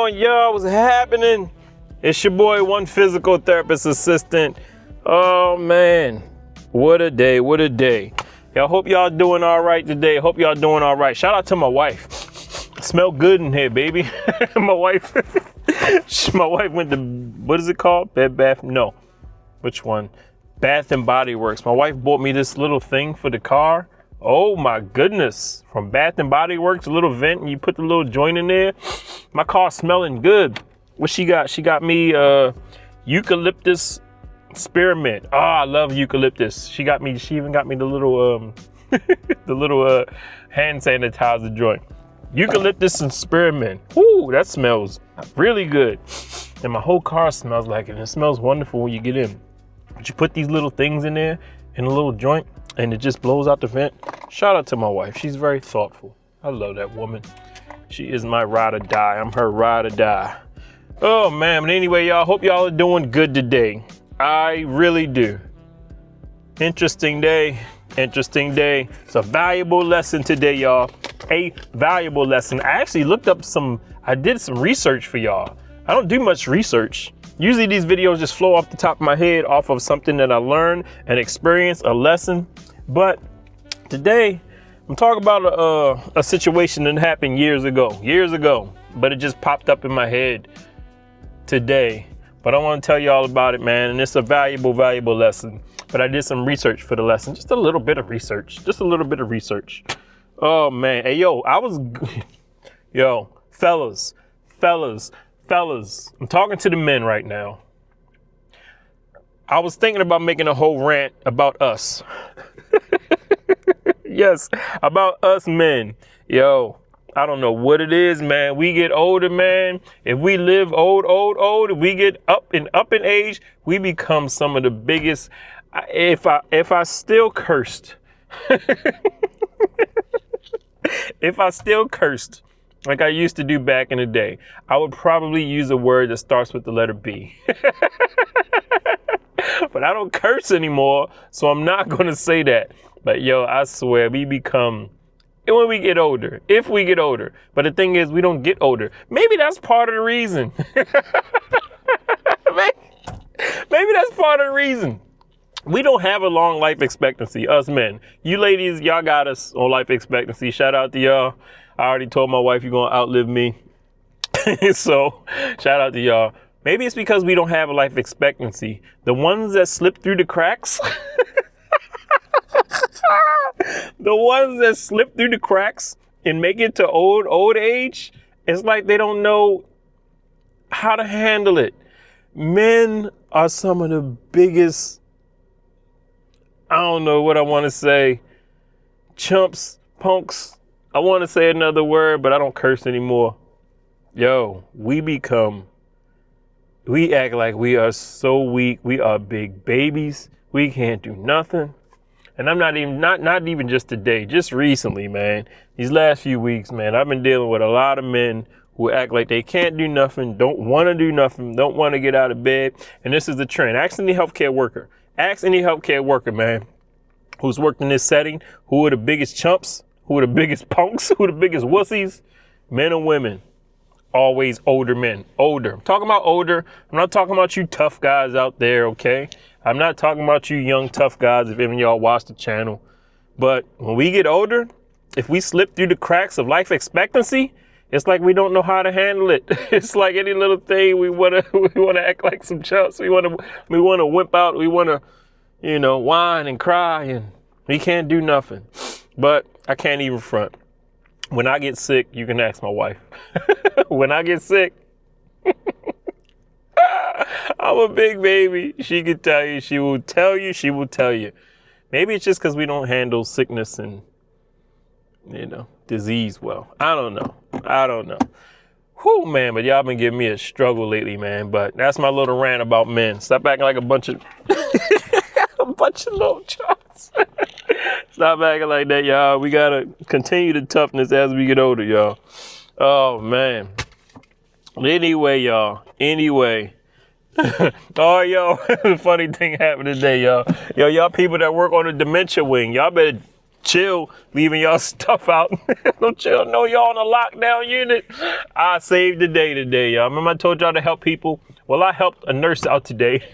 on, y'all? What's happening? It's your boy, one physical therapist assistant. Oh, man. What a day. What a day. Y'all, hope y'all doing all right today. Hope y'all doing all right. Shout out to my wife. Smell good in here, baby. my wife went to, what is it called? Bed Bath? No. Which one? Bath and Body Works. My wife bought me this little thing for the car. Oh my goodness. From Bath and Body Works, a little vent, and you put the little joint in there. My car's smelling good. What she got? She got me eucalyptus spearmint. Oh, I love eucalyptus. She even got me the little hand sanitizer joint. Eucalyptus and spearmint. Ooh, that smells really good. And my whole car smells like it. It smells wonderful when you get in. But you put these little things in there in a little joint, and it just blows out the vent. Shout out to my wife. She's very thoughtful. I love that woman. She is my ride or die. I'm her ride or die. Oh, man. But anyway, y'all, hope y'all are doing good today. I really do. Interesting day. Interesting day. It's a valuable lesson today, y'all. A valuable lesson. I actually I did some research for y'all. I don't do much research. Usually these videos just flow off the top of my head off of something that I learned, an experience, a lesson. But today, I'm talking about a situation that happened years ago, but it just popped up in my head today. But I want to tell you all about it, man, and it's a valuable lesson. But I did some research for the lesson, just a little bit of research. Oh, man. Hey, fellas, I'm talking to the men right now. I was thinking about making a whole rant about us. Yes, about us men. Yo, I don't know what it is, man. We get older, man. If we live old, if we get up in age, we become some of the biggest. If I still cursed, if I still cursed like I used to do back in the day, I would probably use a word that starts with the letter B. But I don't curse anymore, so I'm not going to say that. But yo, I swear, we become, when we get older, if we get older. But the thing is, we don't get older. Maybe that's part of the reason. Maybe that's part of the reason. We don't have a long life expectancy, us men. You ladies, y'all got us on life expectancy. Shout out to y'all. I already told my wife you're going to outlive me. So shout out to y'all. Maybe it's because we don't have a life expectancy. The ones that slip through the cracks, and make it to old age, it's like they don't know how to handle it. Men are some of the biggest, I don't know what I want to say, chumps, punks. I want to say another word, but I don't curse anymore. Yo, we act like we are so weak. We are big babies. We can't do nothing. And I'm not even just today, just recently, man. These last few weeks, man, I've been dealing with a lot of men who act like they can't do nothing, don't want to do nothing, don't want to get out of bed. And this is the trend. Ask any healthcare worker, man, who's worked in this setting, who are the biggest chumps, who are the biggest punks, who are the biggest wussies, men and women. Always older men, older. I'm talking about older. I'm not talking about you tough guys out there, okay? I'm not talking about you young tough guys, if any of y'all watch the channel. But when we get older, if we slip through the cracks of life expectancy, it's like we don't know how to handle it. It's like any little thing we wanna act like some chumps. We wanna wimp out. We wanna, whine and cry, and we can't do nothing. But I can't even front. When I get sick, you can ask my wife. When I get sick, I'm a big baby. She can tell you. She will tell you. Maybe it's just because we don't handle sickness and, disease well. I don't know. Whew, man, but y'all been giving me a struggle lately, man. But that's my little rant about men. Stop acting like a bunch of little chumps. Stop acting like that, y'all. We got to continue the toughness as we get older, y'all. Oh, man. Anyway, y'all. Oh, yo, the funny thing happened today, y'all. Y'all people that work on the dementia wing, y'all better chill, leaving y'all stuff out. Don't chill, know y'all in a lockdown unit. I saved the day today, y'all. Remember I told y'all to help people? Well, I helped a nurse out today.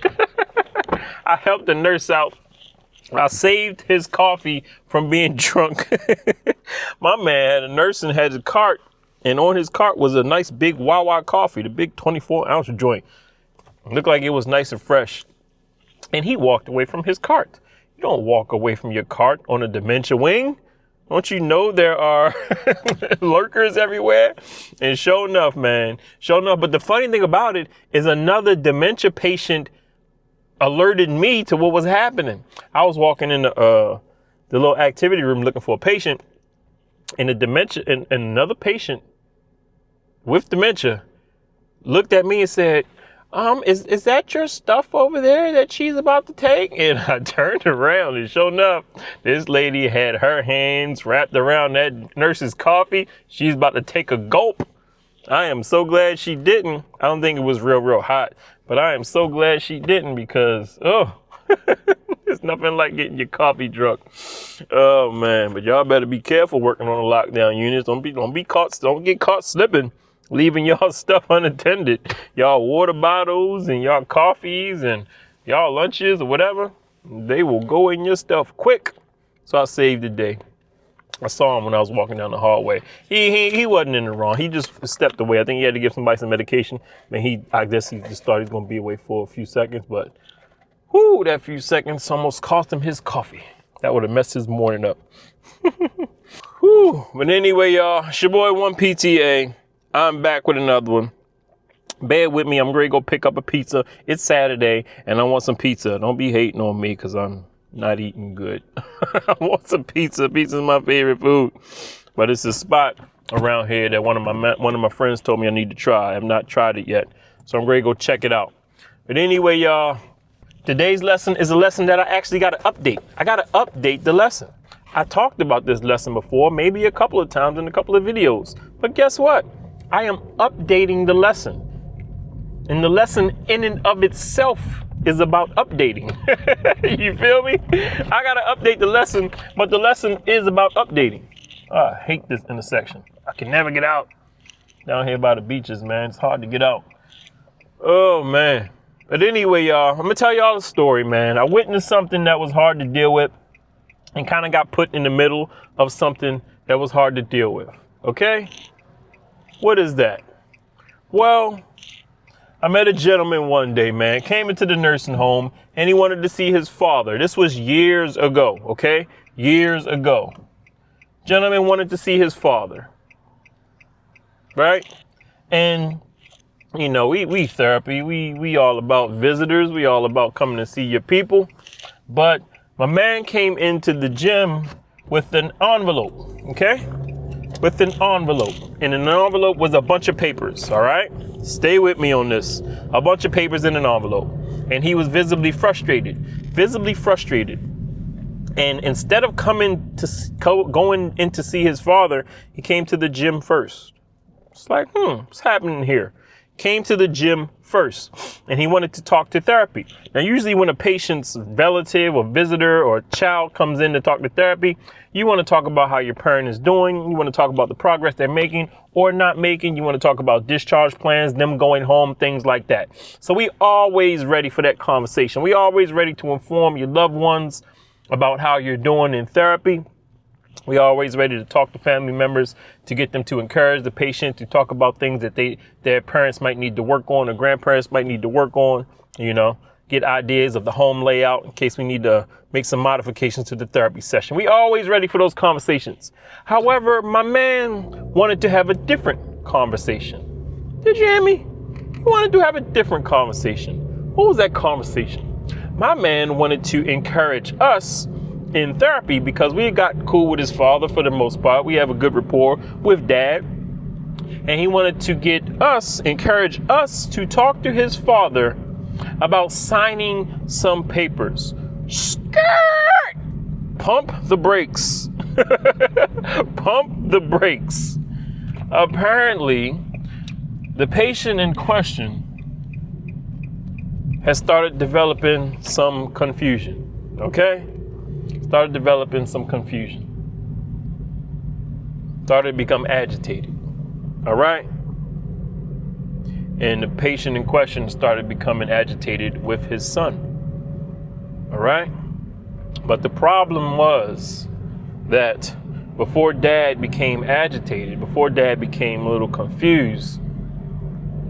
I helped a nurse out. I saved his coffee from being drunk. My man had a nurse and had a cart, and on his cart was a nice big Wawa coffee, the big 24-ounce joint. Looked like it was nice and fresh. And he walked away from his cart. You don't walk away from your cart on a dementia wing. Don't you know there are lurkers everywhere? And sure enough, man, sure enough. But the funny thing about it is another dementia patient alerted me to what was happening. I was walking in the little activity room looking for a patient, and and another patient with dementia looked at me and said, is that your stuff over there that she's about to take? And I turned around, and sure enough, this lady had her hands wrapped around that nurse's coffee. She's about to take a gulp. I am so glad she didn't. I don't think it was real hot, but I am so glad she didn't because, it's nothing like getting your coffee drunk. Oh man, but y'all better be careful working on the lockdown units. Don't get caught slipping, leaving y'all stuff unattended. Y'all water bottles and y'all coffees and y'all lunches or whatever, they will go in your stuff quick. So I saved the day. I saw him when I was walking down the hallway. He wasn't in the wrong. He just stepped away. I think he had to give somebody some medication. I guess he just thought he was going to be away for a few seconds, but that few seconds almost cost him his coffee. That would have messed his morning up. But anyway, y'all, it's your boy 1PTA. I'm back with another one. Bear with me. I'm going to go pick up a pizza. It's Saturday, and I want some pizza. Don't be hating on me because I'm not eating good. I want some pizza. Pizza's my favorite food. But it's a spot around here that one of my friends told me I need to try. I have not tried it yet. So I'm going to go check it out. But anyway, y'all, today's lesson is a lesson that I actually got to update. I got to update the lesson. I talked about this lesson before, maybe a couple of times in a couple of videos. But guess what? I am updating the lesson. And the lesson in and of itself is about updating. You feel me? I got to update the lesson, but the lesson is about updating. I hate this intersection. I can never get out. Down here by the beaches, man. It's hard to get out. Oh, man. But anyway, y'all, I'm going to tell y'all a story, man. I witnessed something that was hard to deal with and kind of got put in the middle of something that was hard to deal with. Okay? What is that? Well, I met a gentleman one day, man, came into the nursing home and he wanted to see his father. This was years ago, okay? Years ago. Gentleman wanted to see his father, right? And, you know, we therapy, we all about visitors. We all about coming to see your people. But my man came into the gym with an envelope, okay? With an envelope. And in an envelope was a bunch of papers, all right? Stay with me on this. A bunch of papers in an envelope. And he was visibly frustrated. And instead of going in to see his father, he came to the gym first. It's like, what's happening here? Came to the gym first, and he wanted to talk to therapy. Now, usually when a patient's relative or visitor or child comes in to talk to therapy, you want to talk about how your parent is doing. You want to talk about the progress they're making or not making. You want to talk about discharge plans, them going home, things like that. So we always ready for that conversation. We always ready to inform your loved ones about how you're doing in therapy. We always ready to talk to family members to get them to encourage the patient to talk about things that their parents might need to work on or grandparents might need to work on, you know, get ideas of the home layout in case we need to make some modifications to the therapy session. We always ready for those conversations. However, my man wanted to have a different conversation. Did you hear me? He wanted to have a different conversation. What was that conversation? My man wanted to encourage us in therapy because we got cool with his father for the most part. We have a good rapport with dad. And he wanted to encourage us to talk to his father about signing some papers. Skirt! Pump the brakes. Pump the brakes. Apparently, the patient in question has started developing some confusion. Okay? Started developing some confusion. started to become agitated. All right. And the patient in question started becoming agitated with his son. All right. But the problem was that before dad became agitated, before dad became a little confused,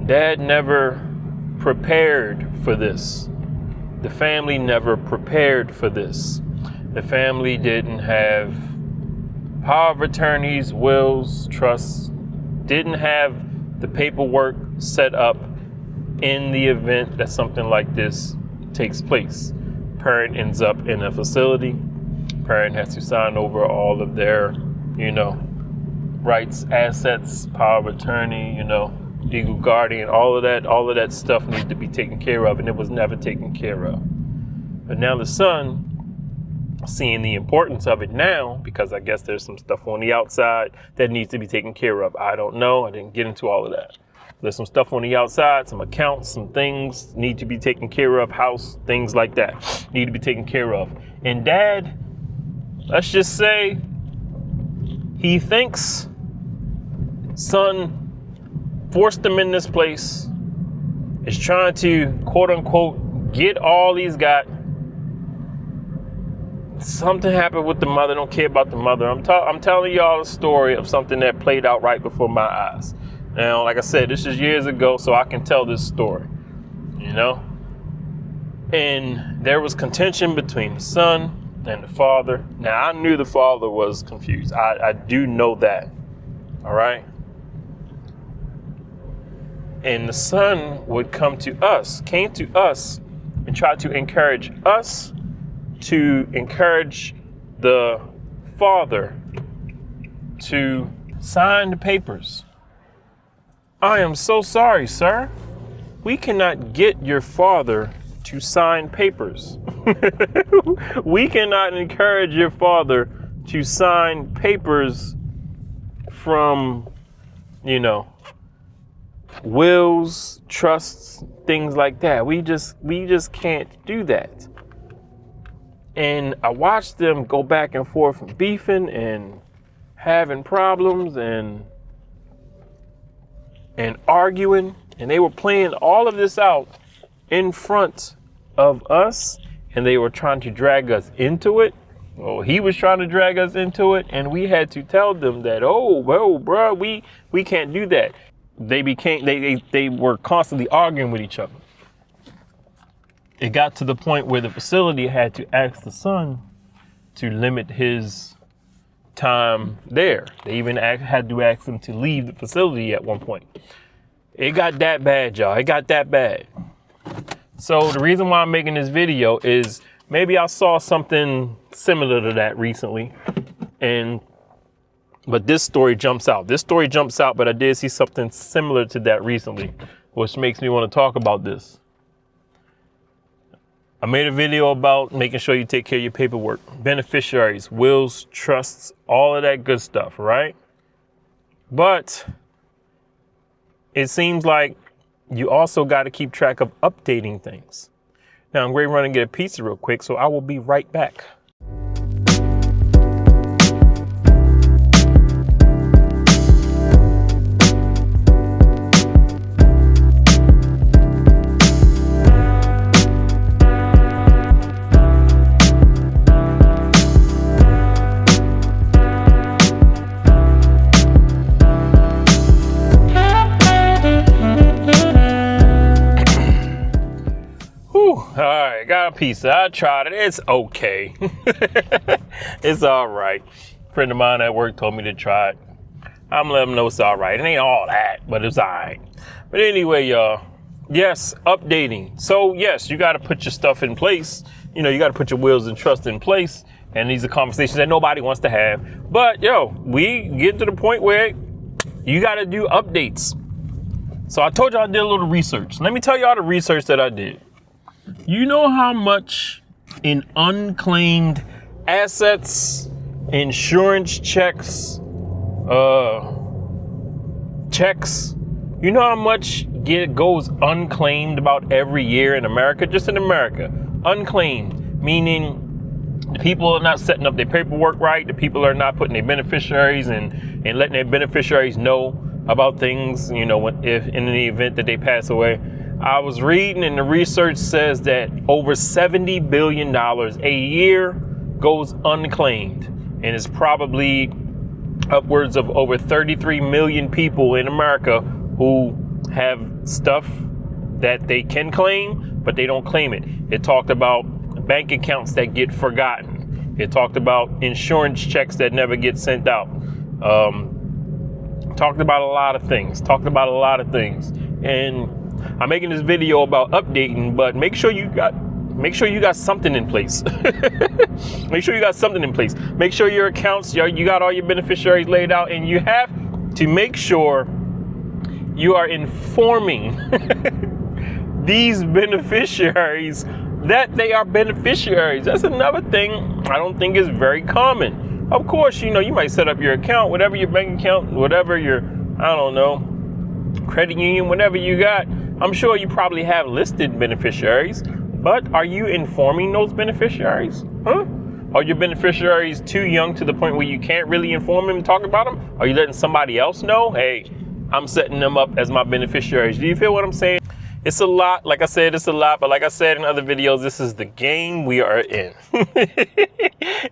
dad never prepared for this. The family never prepared for this. The family didn't have power of attorneys, wills, trusts, didn't have the paperwork set up in the event that something like this takes place. Parent ends up in a facility. Parent has to sign over all of their, rights, assets, power of attorney, legal guardian, all of that stuff needs to be taken care of, and it was never taken care of. But now the son, seeing the importance of it now, because I guess there's some stuff on the outside that needs to be taken care of. I don't know. I didn't get into all of that. There's some stuff on the outside, some accounts, some things need to be taken care of, house, things like that need to be taken care of. And dad, let's just say, he thinks son forced him in this place, is trying to, quote unquote, get all he's got. Something happened with the mother. Don't care about the mother. I'm telling y'all a story of something that played out right before my eyes. Now, like I said, this is years ago, so I can tell this story, And there was contention between the son and the father. Now, I knew the father was confused. I do know that. All right. And the son would came to us, and tried to encourage us to encourage the father to sign the papers. I am so sorry, sir. We cannot get your father to sign papers. We cannot encourage your father to sign papers from, wills, trusts, things like that. We just can't do that. And I watched them go back and forth and beefing and having problems and arguing. And they were playing all of this out in front of us. And they were trying to drag us into it. Well, he was trying to drag us into it. And we had to tell them that, bro, we can't do that. They were constantly arguing with each other. It got to the point where the facility had to ask the son to limit his time there. They even had to ask him to leave the facility at one point. It got that bad, y'all. It got that bad. So the reason why I'm making this video is maybe I saw something similar to that recently. But this story jumps out. But I did see something similar to that recently, which makes me want to talk about this. I made a video about making sure you take care of your paperwork, beneficiaries, wills, trusts, all of that good stuff, right? But it seems like you also got to keep track of updating things. Now I'm going to run and get a pizza real quick, so I will be right back. All right, got a pizza. I tried it. It's okay. It's all right. A friend of mine at work told me to try it. I'm gonna let him know it's all right. It ain't all that, but it's all right. But anyway, y'all, yes, updating. So yes, you got to put your stuff in place. You got to put your wills and trust in place. And these are conversations that nobody wants to have. But we get to the point where you got to do updates. So I told you I did a little research. Let me tell y'all the research that I did. You know how much in unclaimed assets, insurance checks, you know how much goes unclaimed about every year in America? Just in America. Unclaimed, meaning The people are not setting up their paperwork right. The people are not putting their beneficiaries and letting their beneficiaries know about things, you know, if in the event that they pass away. I was reading, and the research says that over $70 billion a year goes unclaimed, and it's probably upwards of over 33 million people in America who have stuff that they can claim, but they don't claim it. It talked about bank accounts that get forgotten. It talked about insurance checks that never get sent out. Talked about a lot of things. And I'm making this video about updating, but make sure you got something in place. Make sure you got something in place. Make sure your accounts, you got all your beneficiaries laid out, and you have to make sure you are informing these beneficiaries that they are beneficiaries. That's another thing I don't think is very common. Of course, you know, you might set up your account, whatever your bank account, whatever your, I don't know, credit union, whatever you got. I'm sure you probably have listed beneficiaries, but are you informing those beneficiaries? Are your beneficiaries too young to the point where you can't really inform them and talk about them? Are you letting somebody else know, hey, I'm setting them up as my beneficiaries? Do you feel what I'm saying? It's a lot. Like I said, it's a lot. But like I said in other videos, this is the game we are in.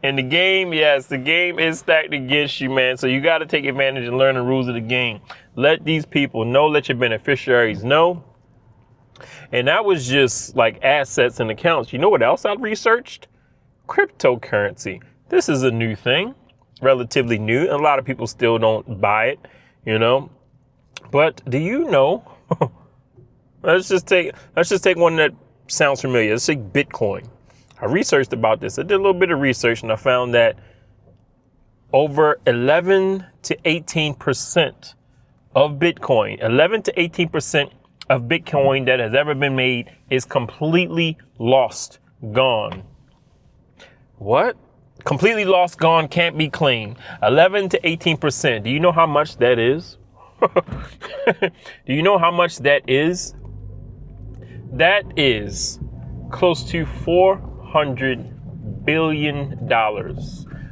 And the game, yes, the game is stacked against you, man. So you got to take advantage and learn the rules of the game. Let these people know. Let your beneficiaries know. And that was just like assets and accounts. You know what else I researched? Cryptocurrency. This is a new thing, relatively new. A lot of people still don't buy it, you know. But do you know? Let's just take one that sounds familiar. Let's say Bitcoin. I researched about this. I did a little bit of research, and I found that over 11 to 18% of Bitcoin, 11 to 18% of Bitcoin that has ever been made is completely lost, gone. What? Completely lost, gone, can't be claimed. 11 to 18%. Do you know how much that is? Do you know how much that is? That is close to $400 billion.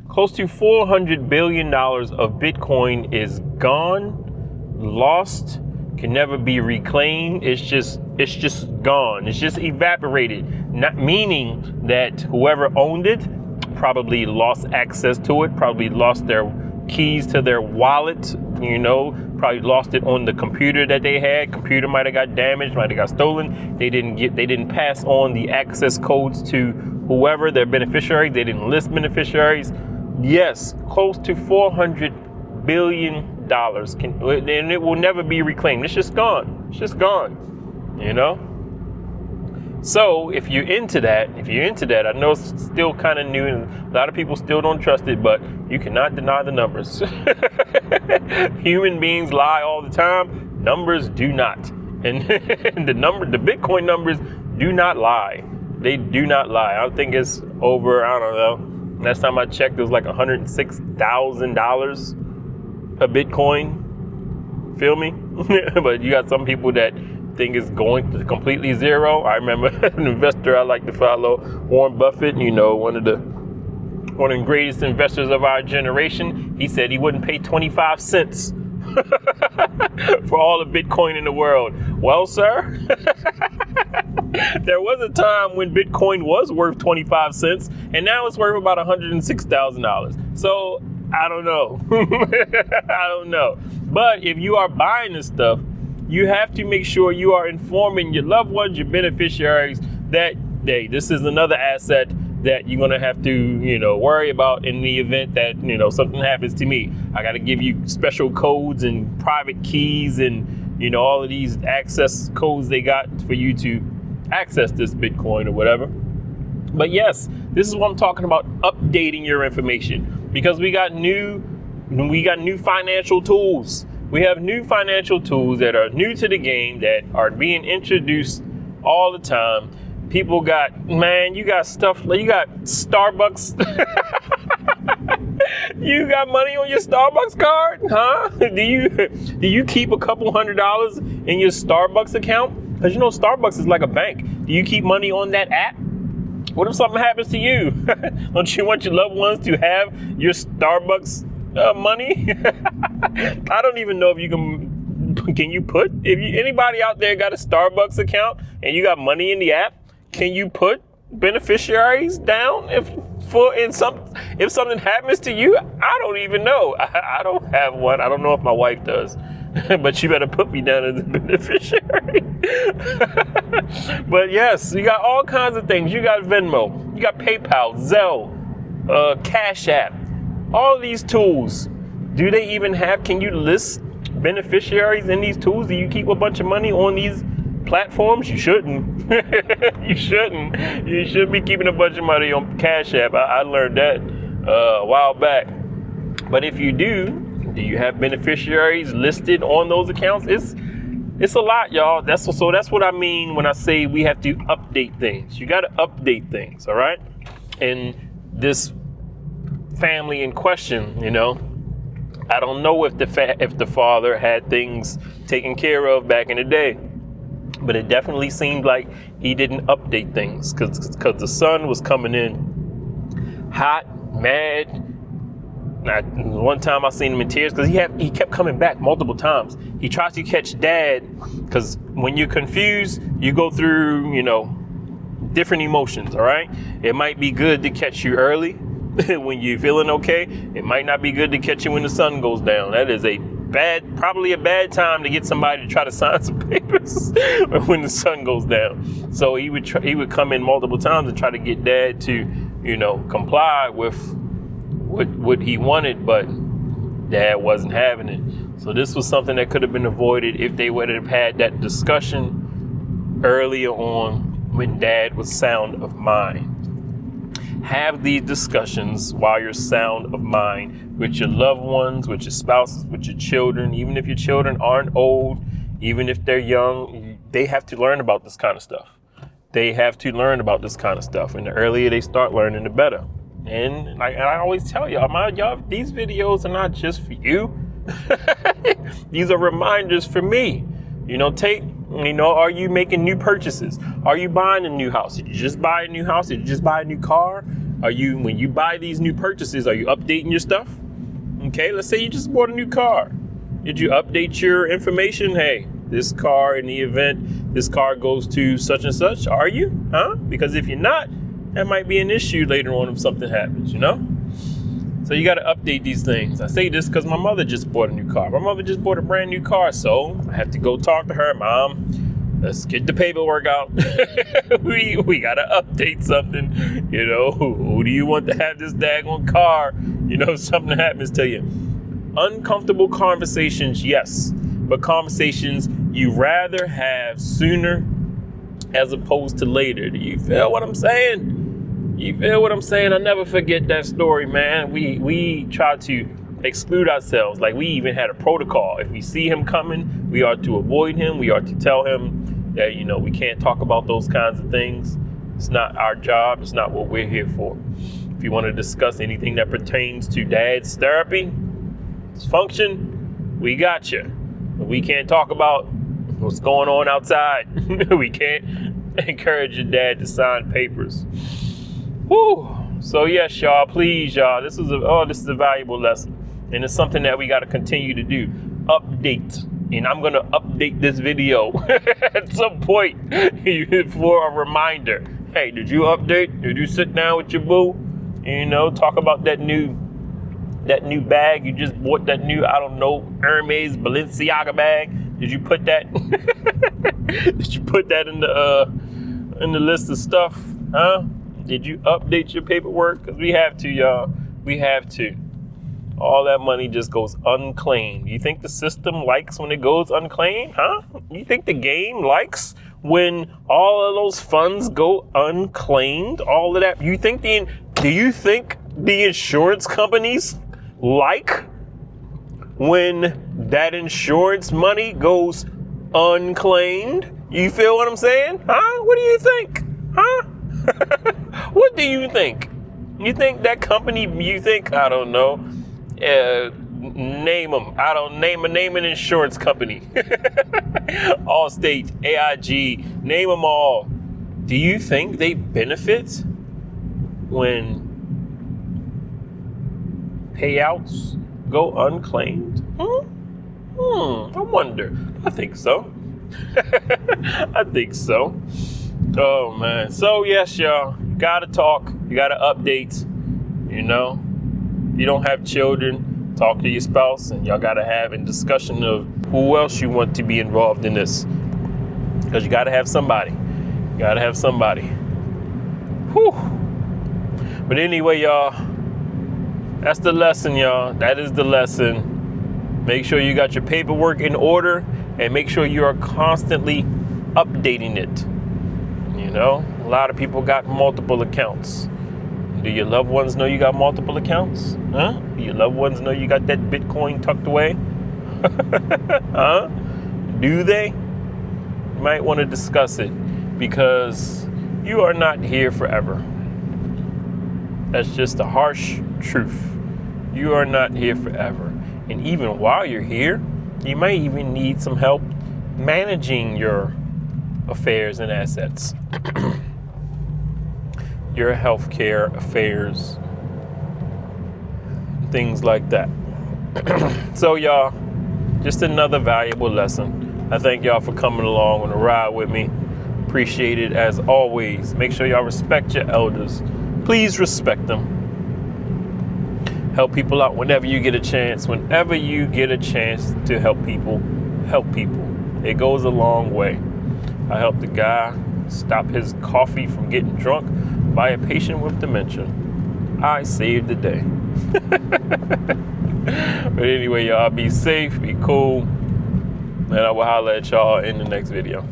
Close to $400 billion of Bitcoin is gone, lost, can never be reclaimed. It's just gone. It's just evaporated. Not meaning that whoever owned it probably lost access to it, probably lost their keys to their wallet, you know, probably lost it on the computer that they had. Computer might have got damaged, might have got stolen. They didn't pass on the access codes to whoever their beneficiary. They didn't list beneficiaries. Yes, close to $400 billion and it will never be reclaimed. It's just gone. It's just gone, you know? So if you're into that, I know it's still kind of new and a lot of people still don't trust it, but you cannot deny the numbers. Human beings lie all the time. Numbers do not. And the Bitcoin numbers do not lie. They do not lie. I think it's over, I don't know. Last time I checked, it was like $106,000 a Bitcoin. Feel me? But you got some people that think it's going to completely zero. I remember an investor I like to follow, Warren Buffett, you know, one of the greatest investors of our generation. He said he wouldn't pay 25 cents for all the Bitcoin in the world. Well, sir, there was a time when Bitcoin was worth 25 cents and now it's worth about $106,000. So I don't know. I don't know. But if you are buying this stuff, you have to make sure you are informing your loved ones, your beneficiaries, that, hey, this is another asset that you're going to have to, you know, worry about in the event that, you know, something happens to me. I got to give you special codes and private keys and, you know, all of these access codes they got for you to access this Bitcoin or whatever. But yes, this is what I'm talking about, updating your information, because we got new financial tools. We have new financial tools that are new to the game that are being introduced all the time. People got, man, you got stuff, you got Starbucks. You got money on your Starbucks card, huh? Do you keep a couple $100 in your Starbucks account? Because you know Starbucks is like a bank. Do you keep money on that app? What if something happens to you? Don't you want your loved ones to have your Starbucks money? I don't even know if you can you put, anybody out there got a Starbucks account and you got money in the app, can you put beneficiaries down if something happens to you? I don't even know. I don't have one. I don't know if my wife does. But you better put me down as a beneficiary. But yes, you got all kinds of things. You got Venmo, you got PayPal, Zelle, Cash App, all these tools. Do they even can you list beneficiaries in these tools? Do you keep a bunch of money on these platforms? You shouldn't. You shouldn't. You should be keeping a bunch of money on Cash App. I learned that a while back. But if you do you have beneficiaries listed on those accounts? It's a lot, y'all. That's what I mean when I say we have to update things. You got to update things, all right? And this family in question, I don't know if the father had things taken care of back in the day, but it definitely seemed like he didn't update things because the son was coming in hot, mad. One time I seen him in tears because he kept coming back multiple times. He tried to catch dad because when you're confused, you go through, different emotions, all right? It might be good to catch you early when you're feeling okay. It might not be good to catch you when the sun goes down. That is probably a bad time to get somebody to try to sign some papers when the sun goes down. So he would come in multiple times and try to get dad to, comply with what he wanted, but dad wasn't having it. So this was something that could have been avoided if they would have had that discussion earlier on when dad was sound of mind. Have these discussions while you're sound of mind with your loved ones, with your spouses, with your children. Even if your children aren't old, even if they're young, they have to learn about this kind of stuff. They have to learn about this kind of stuff. And the earlier they start learning, the better. And I always tell y'all, these videos are not just for you. These are reminders for me. Are you making new purchases? Are you buying a new house? Did you just buy a new house? Did you just buy a new car? When you buy these new purchases, are you updating your stuff? Okay, let's say you just bought a new car. Did you update your information? Hey, this car, in the event this car goes to such and such, are you? Because if you're not, that might be an issue later on if something happens, So you got to update these things. I say this because my mother just bought a new car. My mother just bought a brand new car, so I have to go talk to her. Mom, let's get the paperwork out. we got to update something. Who do you want to have this daggone car? Something happens to you. Uncomfortable conversations, yes, but conversations you rather have sooner as opposed to later. Do you feel what I'm saying? I never forget that story, man. We try to exclude ourselves. Like, we even had a protocol. If we see him coming, we are to avoid him. We are to tell him that, we can't talk about those kinds of things. It's not our job. It's not what we're here for. If you want to discuss anything that pertains to dad's therapy, his function, we got you. But we can't talk about what's going on outside. We can't encourage your dad to sign papers. Whew. So yes, y'all, please, y'all, this is a valuable lesson. And it's something that we got to continue to do. Update. And I'm going to update this video at some point for a reminder. Hey, did you update? Did you sit down with your boo? Talk about that new bag you just bought, that new, Hermes Balenciaga bag. Did you put that? Did you put that in the list of stuff? Did you update your paperwork? Because we have to, y'all. We have to. All that money just goes unclaimed. You think the system likes when it goes unclaimed? You think the game likes when all of those funds go unclaimed? All of that. Do you think the insurance companies like when that insurance money goes unclaimed? You feel what I'm saying? What do you think? What do you think? You think that company, I don't know, name them. Name an insurance company. Allstate, AIG, name them all. Do you think they benefit when payouts go unclaimed? I wonder. I think so. I think so. Oh man. So yes, y'all, you gotta talk. You gotta update. You know, if you don't have children, talk to your spouse, and y'all gotta have a discussion of who else you want to be involved in this. Because you gotta have somebody. You gotta have somebody. Whew. But anyway, y'all, that's the lesson, y'all. That is the lesson. Make sure you got your paperwork in order, and make sure you are constantly updating it. You know, a lot of people got multiple accounts. Do your loved ones know you got multiple accounts? Huh? Do your loved ones know you got that Bitcoin tucked away? Huh? Do they? You might want to discuss it, because you are not here forever. That's just the harsh truth. You are not here forever. And even while you're here, you might even need some help managing your affairs and assets. Your healthcare affairs, things like that. So y'all, just another valuable lesson. I thank y'all for coming along on the ride with me. Appreciate it as always. Make sure y'all respect your elders. Please respect them. Help people out whenever you get a chance. Whenever you get a chance to help people, help people. It goes a long way. I helped a guy stop his coffee from getting drunk by a patient with dementia. I saved the day. But anyway, y'all, be safe, be cool, and I will holler at y'all in the next video.